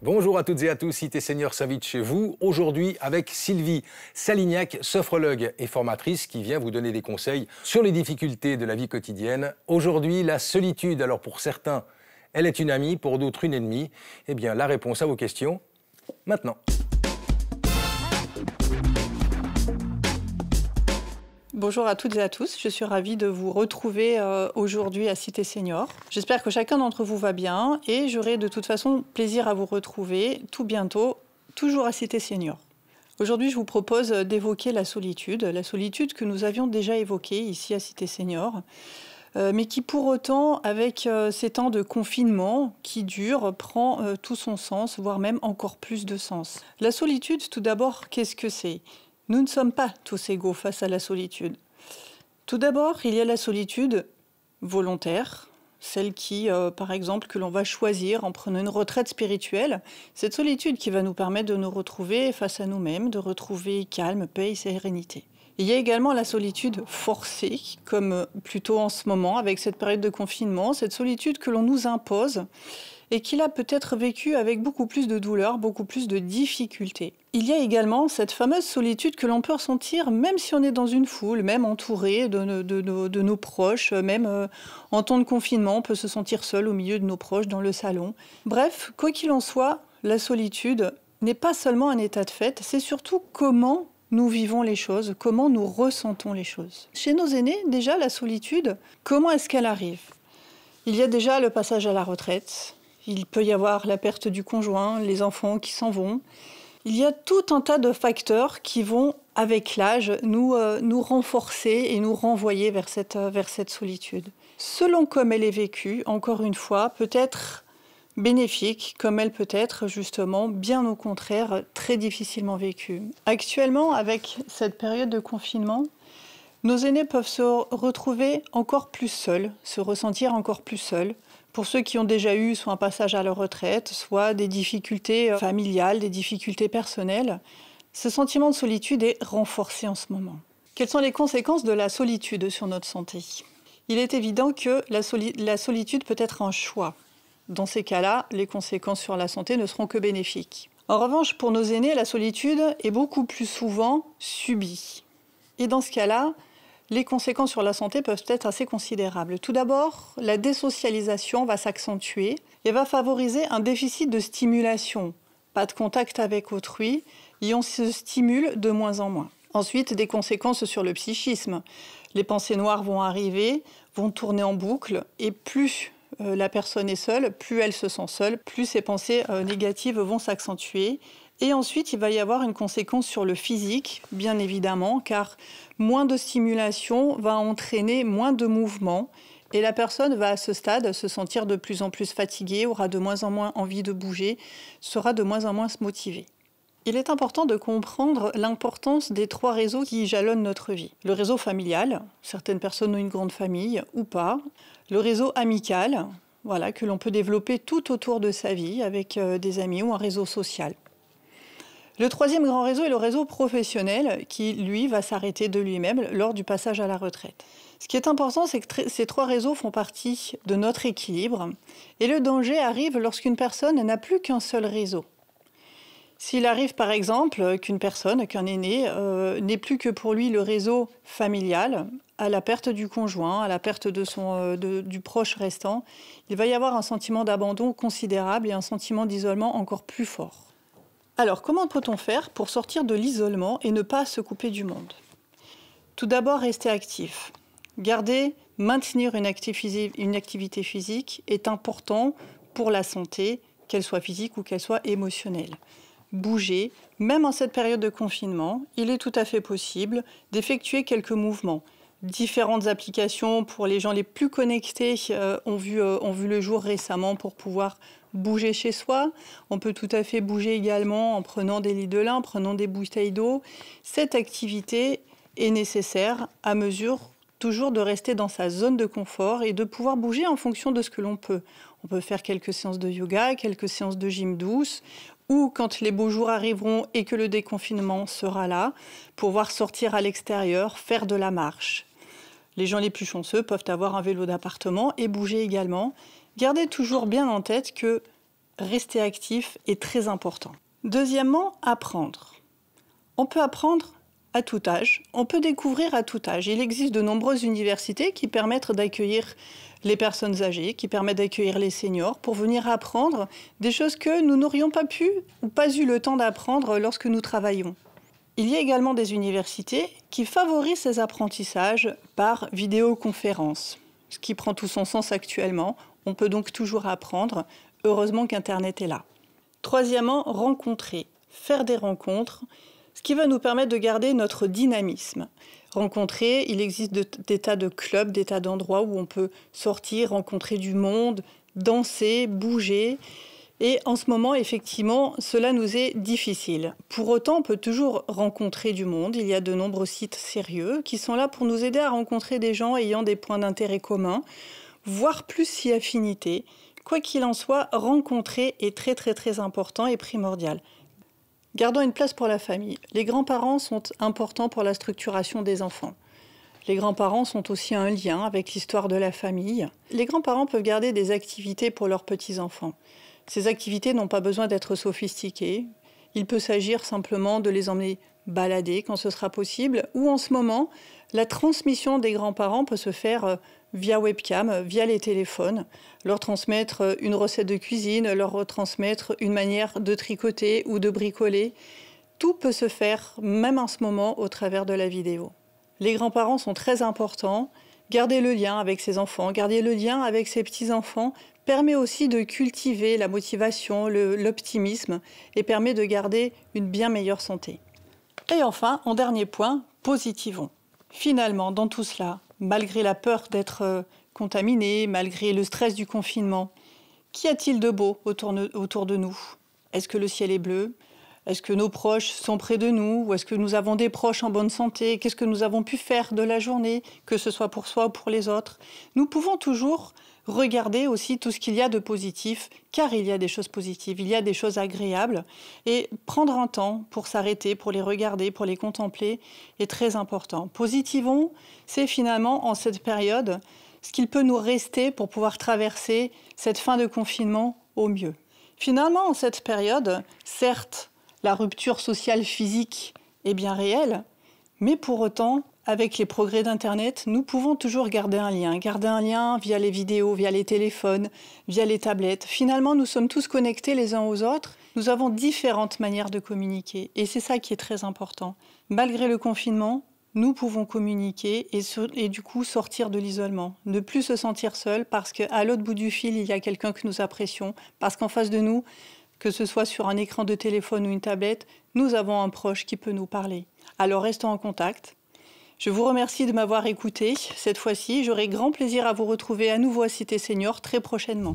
Bonjour à toutes et à tous, Cité Senior s'invite chez vous. Aujourd'hui avec Sylvie Salignac, sophrologue et formatrice qui vient vous donner des conseils sur les difficultés de la vie quotidienne. Aujourd'hui, la solitude, alors pour certains, elle est une amie, pour d'autres une ennemie. Eh bien, la réponse à vos questions, maintenant. Bonjour à toutes et à tous, je suis ravie de vous retrouver aujourd'hui à Cité Senior. J'espère que chacun d'entre vous va bien et j'aurai de toute façon plaisir à vous retrouver tout bientôt, toujours à Cité Senior. Aujourd'hui, je vous propose d'évoquer la solitude que nous avions déjà évoquée ici à Cité Senior, mais qui pour autant, avec ces temps de confinement qui durent, prend tout son sens, voire même encore plus de sens. La solitude, tout d'abord, qu'est-ce que c'est ? Nous ne sommes pas tous égaux face à la solitude. Tout d'abord, il y a la solitude volontaire, celle qui, par exemple, que l'on va choisir en prenant une retraite spirituelle. Cette solitude qui va nous permettre de nous retrouver face à nous-mêmes, de retrouver calme, paix et sérénité. Il y a également la solitude forcée, comme plutôt en ce moment, avec cette période de confinement, cette solitude que l'on nous impose et qui l'a peut-être vécue avec beaucoup plus de douleur, beaucoup plus de difficultés. Il y a également cette fameuse solitude que l'on peut ressentir même si on est dans une foule, même entouré de nos proches, même en temps de confinement, on peut se sentir seul au milieu de nos proches dans le salon. Bref, quoi qu'il en soit, la solitude n'est pas seulement un état de fait, c'est surtout comment nous vivons les choses, comment nous ressentons les choses. Chez nos aînés, déjà, la solitude, comment est-ce qu'elle arrive ? Il y a déjà le passage à la retraite. Il peut y avoir la perte du conjoint, les enfants qui s'en vont. Il y a tout un tas de facteurs qui vont, avec l'âge, nous renforcer et nous renvoyer vers cette solitude. Selon comme elle est vécue, encore une fois, peut être bénéfique, comme elle peut être justement, bien au contraire, très difficilement vécue. Actuellement, avec cette période de confinement, nos aînés peuvent se retrouver encore plus seuls, se ressentir encore plus seuls. Pour ceux qui ont déjà eu soit un passage à la retraite, soit des difficultés familiales, des difficultés personnelles, ce sentiment de solitude est renforcé en ce moment. Quelles sont les conséquences de la solitude sur notre santé ? Il est évident que la solitude peut être un choix. Dans ces cas-là, les conséquences sur la santé ne seront que bénéfiques. En revanche, pour nos aînés, la solitude est beaucoup plus souvent subie. Et dans ce cas-là, les conséquences sur la santé peuvent être assez considérables. Tout d'abord, la désocialisation va s'accentuer et va favoriser un déficit de stimulation. Pas de contact avec autrui et on se stimule de moins en moins. Ensuite, des conséquences sur le psychisme. Les pensées noires vont arriver, vont tourner en boucle et plus la personne est seule, plus elle se sent seule, plus ses pensées négatives vont s'accentuer. Et ensuite, il va y avoir une conséquence sur le physique, bien évidemment, car moins de stimulation va entraîner moins de mouvement. Et la personne va à ce stade se sentir de plus en plus fatiguée, aura de moins en moins envie de bouger, sera de moins en moins motivée. Il est important de comprendre l'importance des 3 réseaux qui jalonnent notre vie. Le réseau familial, certaines personnes ont une grande famille ou pas. Le réseau amical, voilà, que l'on peut développer tout autour de sa vie avec des amis ou un réseau social. Le 3e grand réseau est le réseau professionnel qui, lui, va s'arrêter de lui-même lors du passage à la retraite. Ce qui est important, c'est que ces 3 réseaux font partie de notre équilibre et le danger arrive lorsqu'une personne n'a plus qu'un seul réseau. S'il arrive par exemple qu'une personne, qu'un aîné, n'ait plus que pour lui le réseau familial, à la perte du conjoint, à la perte du proche restant, il va y avoir un sentiment d'abandon considérable et un sentiment d'isolement encore plus fort. Alors, comment peut-on faire pour sortir de l'isolement et ne pas se couper du monde ? Tout d'abord, rester actif. Maintenir une activité physique est important pour la santé, qu'elle soit physique ou qu'elle soit émotionnelle. Bouger, même en cette période de confinement, il est tout à fait possible d'effectuer quelques mouvements. Différentes applications pour les gens les plus connectés ont vu le jour récemment pour pouvoir bouger chez soi. On peut tout à fait bouger également en prenant des lits de lin, en prenant des bouteilles d'eau. Cette activité est nécessaire à mesure toujours de rester dans sa zone de confort et de pouvoir bouger en fonction de ce que l'on peut. On peut faire quelques séances de yoga, quelques séances de gym douce ou quand les beaux jours arriveront et que le déconfinement sera là, pouvoir sortir à l'extérieur, faire de la marche. Les gens les plus chanceux peuvent avoir un vélo d'appartement et bouger également. Gardez toujours bien en tête que rester actif est très important. Deuxièmement, apprendre. On peut apprendre à tout âge, on peut découvrir à tout âge. Il existe de nombreuses universités qui permettent d'accueillir les personnes âgées, qui permettent d'accueillir les seniors pour venir apprendre des choses que nous n'aurions pas pu ou pas eu le temps d'apprendre lorsque nous travaillons. Il y a également des universités qui favorisent ces apprentissages par vidéoconférence, ce qui prend tout son sens actuellement. On peut donc toujours apprendre. Heureusement qu'Internet est là. Troisièmement, rencontrer, faire des rencontres, ce qui va nous permettre de garder notre dynamisme. Rencontrer, il existe des tas de clubs, des tas d'endroits où on peut sortir, rencontrer du monde, danser, bouger. Et en ce moment, effectivement, cela nous est difficile. Pour autant, on peut toujours rencontrer du monde. Il y a de nombreux sites sérieux qui sont là pour nous aider à rencontrer des gens ayant des points d'intérêt communs, voire plus si affinité. Quoi qu'il en soit, rencontrer est très important et primordial. Gardons une place pour la famille. Les grands-parents sont importants pour la structuration des enfants. Les grands-parents sont aussi un lien avec l'histoire de la famille. Les grands-parents peuvent garder des activités pour leurs petits-enfants. Ces activités n'ont pas besoin d'être sophistiquées. Il peut s'agir simplement de les emmener balader quand ce sera possible. Ou en ce moment, la transmission des grands-parents peut se faire via webcam, via les téléphones, leur transmettre une recette de cuisine, leur retransmettre une manière de tricoter ou de bricoler. Tout peut se faire, même en ce moment, au travers de la vidéo. Les grands-parents sont très importants. Garder le lien avec ses enfants, garder le lien avec ses petits-enfants permet aussi de cultiver la motivation, l'optimisme et permet de garder une bien meilleure santé. Et enfin, en dernier point, positivons. Finalement, dans tout cela, malgré la peur d'être contaminé, malgré le stress du confinement, qu'y a-t-il de beau autour de nous? Est-ce que le ciel est bleu? Est-ce que nos proches sont près de nous? Ou est-ce que nous avons des proches en bonne santé? Qu'est-ce que nous avons pu faire de la journée, que ce soit pour soi ou pour les autres? Nous pouvons toujours regarder aussi tout ce qu'il y a de positif, car il y a des choses positives, il y a des choses agréables. Et prendre un temps pour s'arrêter, pour les regarder, pour les contempler, est très important. Positivons, c'est finalement en cette période ce qu'il peut nous rester pour pouvoir traverser cette fin de confinement au mieux. Finalement, en cette période, certes, la rupture sociale physique est bien réelle, mais pour autant, avec les progrès d'Internet, nous pouvons toujours garder un lien via les vidéos, via les téléphones, via les tablettes. Finalement, nous sommes tous connectés les uns aux autres. Nous avons différentes manières de communiquer et c'est ça qui est très important. Malgré le confinement, nous pouvons communiquer et du coup sortir de l'isolement. Ne plus se sentir seul parce qu'à l'autre bout du fil, il y a quelqu'un que nous apprécions, parce qu'en face de nous, que ce soit sur un écran de téléphone ou une tablette, nous avons un proche qui peut nous parler. Alors restons en contact. Je vous remercie de m'avoir écouté. Cette fois-ci, j'aurai grand plaisir à vous retrouver à nouveau à Cité Senior très prochainement.